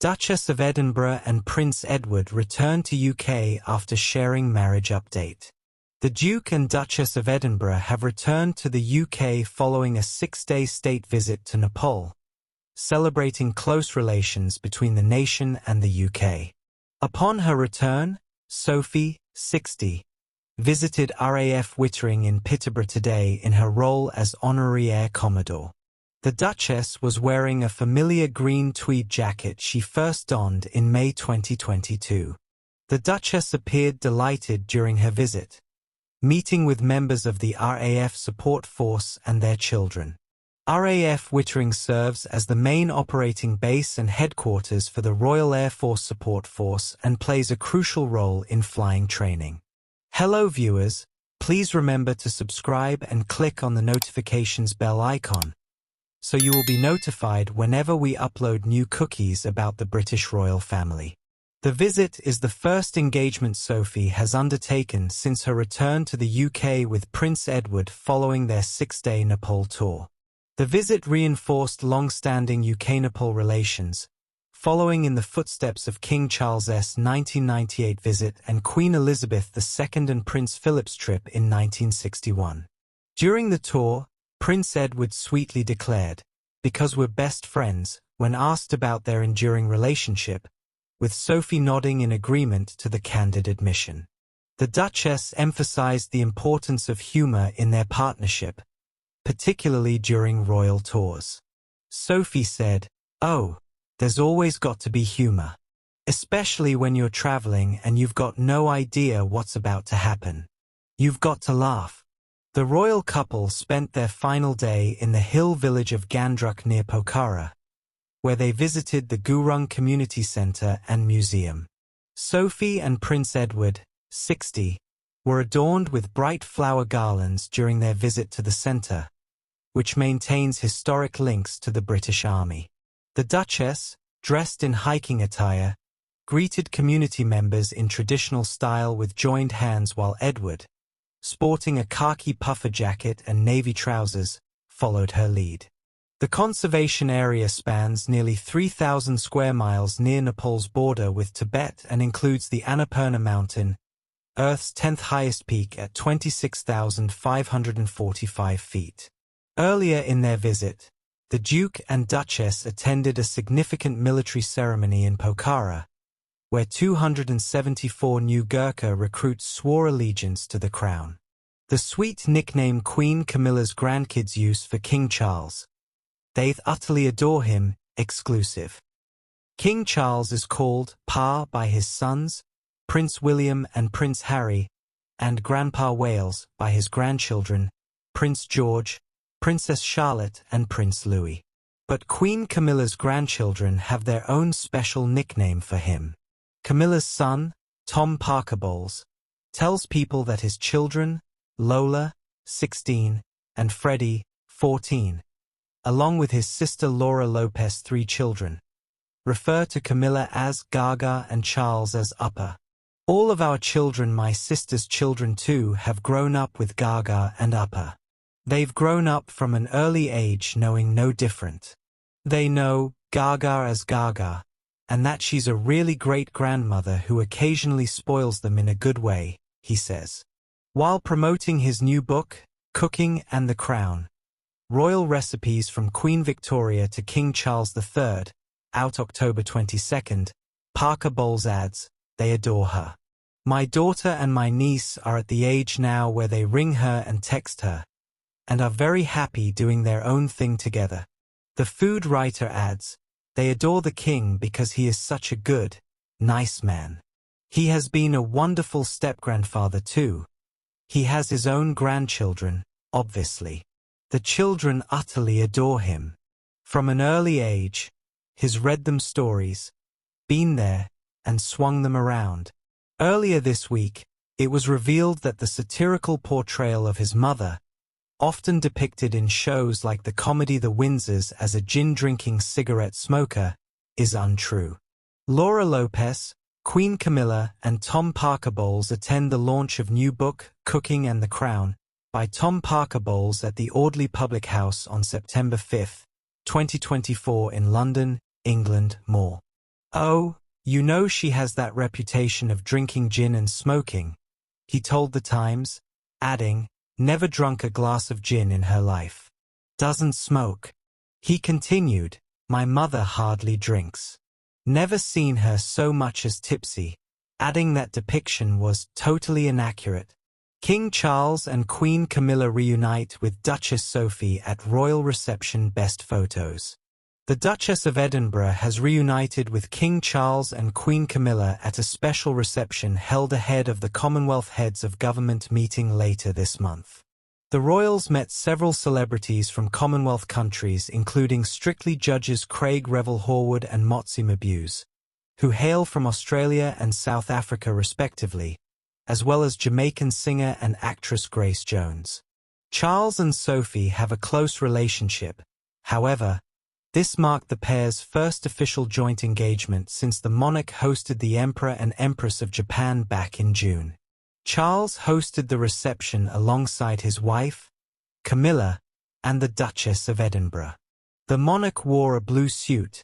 Duchess of Edinburgh and Prince Edward returned to UK after sharing marriage update. The Duke and Duchess of Edinburgh have returned to the UK following a 6-day state visit to Nepal, celebrating close relations between the nation and the UK. Upon her return, Sophie, 60, visited RAF Wittering in Peterborough today in her role as Honorary Air Commodore. The Duchess was wearing a familiar green tweed jacket she first donned in May 2022. The Duchess appeared delighted during her visit, meeting with members of the RAF Support Force and their children. RAF Wittering serves as the main operating base and headquarters for the Royal Air Force Support Force and plays a crucial role in flying training. Hello viewers, please remember to subscribe and click on the notifications bell icon, so you will be notified whenever we upload new cookies about the British royal family. The visit is the first engagement Sophie has undertaken since her return to the UK with Prince Edward following their 6-day Nepal tour. The visit reinforced long-standing UK-Nepal relations, following in the footsteps of King Charles's 1998 visit and Queen Elizabeth II and Prince Philip's trip in 1961. During the tour, Prince Edward sweetly declared, "Because we're best friends," when asked about their enduring relationship, with Sophie nodding in agreement to the candid admission. The Duchess emphasized the importance of humor in their partnership, particularly during royal tours. Sophie said, "Oh, there's always got to be humor. Especially when you're traveling and you've got no idea what's about to happen. You've got to laugh." The royal couple spent their final day in the hill village of Gandruk near Pokhara, where they visited the Gurung Community Centre and Museum. Sophie and Prince Edward, 60, were adorned with bright flower garlands during their visit to the centre, which maintains historic links to the British Army. The Duchess, dressed in hiking attire, greeted community members in traditional style with joined hands, while Edward, sporting a khaki puffer jacket and navy trousers, followed her lead. The conservation area spans nearly 3,000 square miles near Nepal's border with Tibet and includes the Annapurna Mountain, Earth's 10th highest peak at 26,545 feet. Earlier in their visit, the Duke and Duchess attended a significant military ceremony in Pokhara, where 274 new Gurkha recruits swore allegiance to the crown. The sweet nickname Queen Camilla's grandkids use for King Charles. They utterly adore him, exclusive. King Charles is called Pa by his sons, Prince William and Prince Harry, and Grandpa Wales by his grandchildren, Prince George, Princess Charlotte and Prince Louis. But Queen Camilla's grandchildren have their own special nickname for him. Camilla's son, Tom Parker Bowles, tells people that his children, Lola, 16, and Freddie, 14, along with his sister Laura Lopez, 3 children, refer to Camilla as Gaga and Charles as Upper. "All of our children, my sister's children too, have grown up with Gaga and Upper. They've grown up from an early age knowing no different. They know Gaga as Gaga, and that she's a really great grandmother who occasionally spoils them in a good way," he says. While promoting his new book, Cooking and the Crown, Royal Recipes from Queen Victoria to King Charles III, out October 22nd, Parker Bowles adds, "They adore her. My daughter and my niece are at the age now where they ring her and text her, and are very happy doing their own thing together." The food writer adds, "They adore the king because he is such a good, nice man. He has been a wonderful step-grandfather too. He has his own grandchildren, obviously. The children utterly adore him. From an early age, he's read them stories, been there, and swung them around." Earlier this week, it was revealed that the satirical portrayal of his mother, often depicted in shows like the comedy The Windsors as a gin-drinking cigarette smoker, is untrue. Laura Lopez, Queen Camilla, and Tom Parker Bowles attend the launch of new book, Cooking and the Crown, by Tom Parker Bowles at the Audley Public House on September 5, 2024 in London, England. More "Oh, you know she has that reputation of drinking gin and smoking," he told the Times, adding, "Never drunk a glass of gin in her life. Doesn't smoke." He continued, "My mother hardly drinks. Never seen her so much as tipsy," adding that depiction was totally inaccurate. King Charles and Queen Camilla reunite with Duchess Sophie at royal reception. Best photos. The Duchess of Edinburgh has reunited with King Charles and Queen Camilla at a special reception held ahead of the Commonwealth Heads of Government meeting later this month. The royals met several celebrities from Commonwealth countries, including Strictly judges Craig Revel-Horwood and Motsi Mabuse, who hail from Australia and South Africa respectively, as well as Jamaican singer and actress Grace Jones. Charles and Sophie have a close relationship. However, this marked the pair's first official joint engagement since the monarch hosted the Emperor and Empress of Japan back in June. Charles hosted the reception alongside his wife, Camilla, and the Duchess of Edinburgh. The monarch wore a blue suit,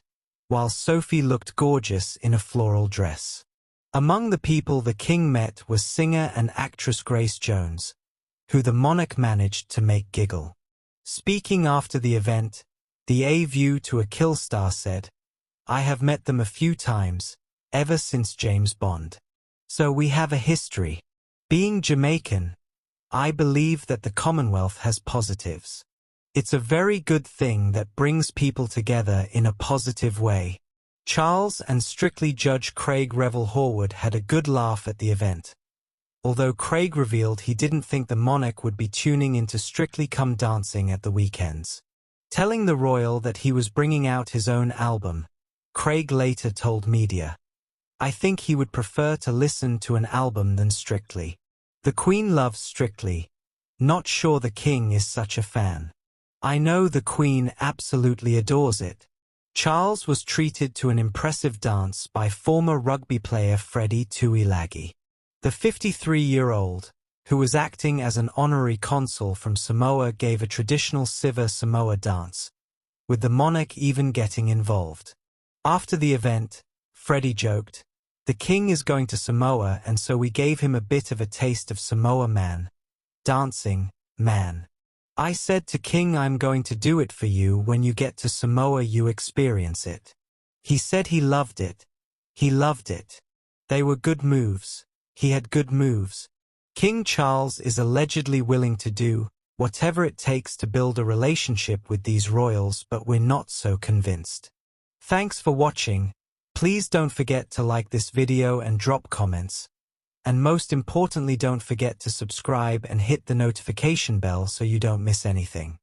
while Sophie looked gorgeous in a floral dress. Among the people the king met was singer and actress Grace Jones, who the monarch managed to make giggle. Speaking after the event, the A View to a Kill star said, "I have met them a few times, ever since James Bond. So we have a history. Being Jamaican, I believe that the Commonwealth has positives. It's a very good thing that brings people together in a positive way." Charles and Strictly judge Craig Revel-Horwood had a good laugh at the event, although Craig revealed he didn't think the monarch would be tuning into Strictly Come Dancing at the weekends. Telling the royal that he was bringing out his own album, Craig later told media, "I think he would prefer to listen to an album than Strictly. The Queen loves Strictly. Not sure the King is such a fan. I know the Queen absolutely adores it." Charles was treated to an impressive dance by former rugby player Freddie Tuilagi. The 53-year-old, who was acting as an honorary consul from Samoa, gave a traditional Siva Samoa dance, with the monarch even getting involved. After the event, Freddie joked, "The king is going to Samoa, and so we gave him a bit of a taste of Samoa dancing, man. I said to King, I'm going to do it for you. When you get to Samoa you experience it." He said he loved it. He loved it. They were good moves. He had good moves. King Charles is allegedly willing to do whatever it takes to build a relationship with these royals, but we're not so convinced. Thanks for watching. Please don't forget to like this video and drop comments. And most importantly, don't forget to subscribe and hit the notification bell so you don't miss anything.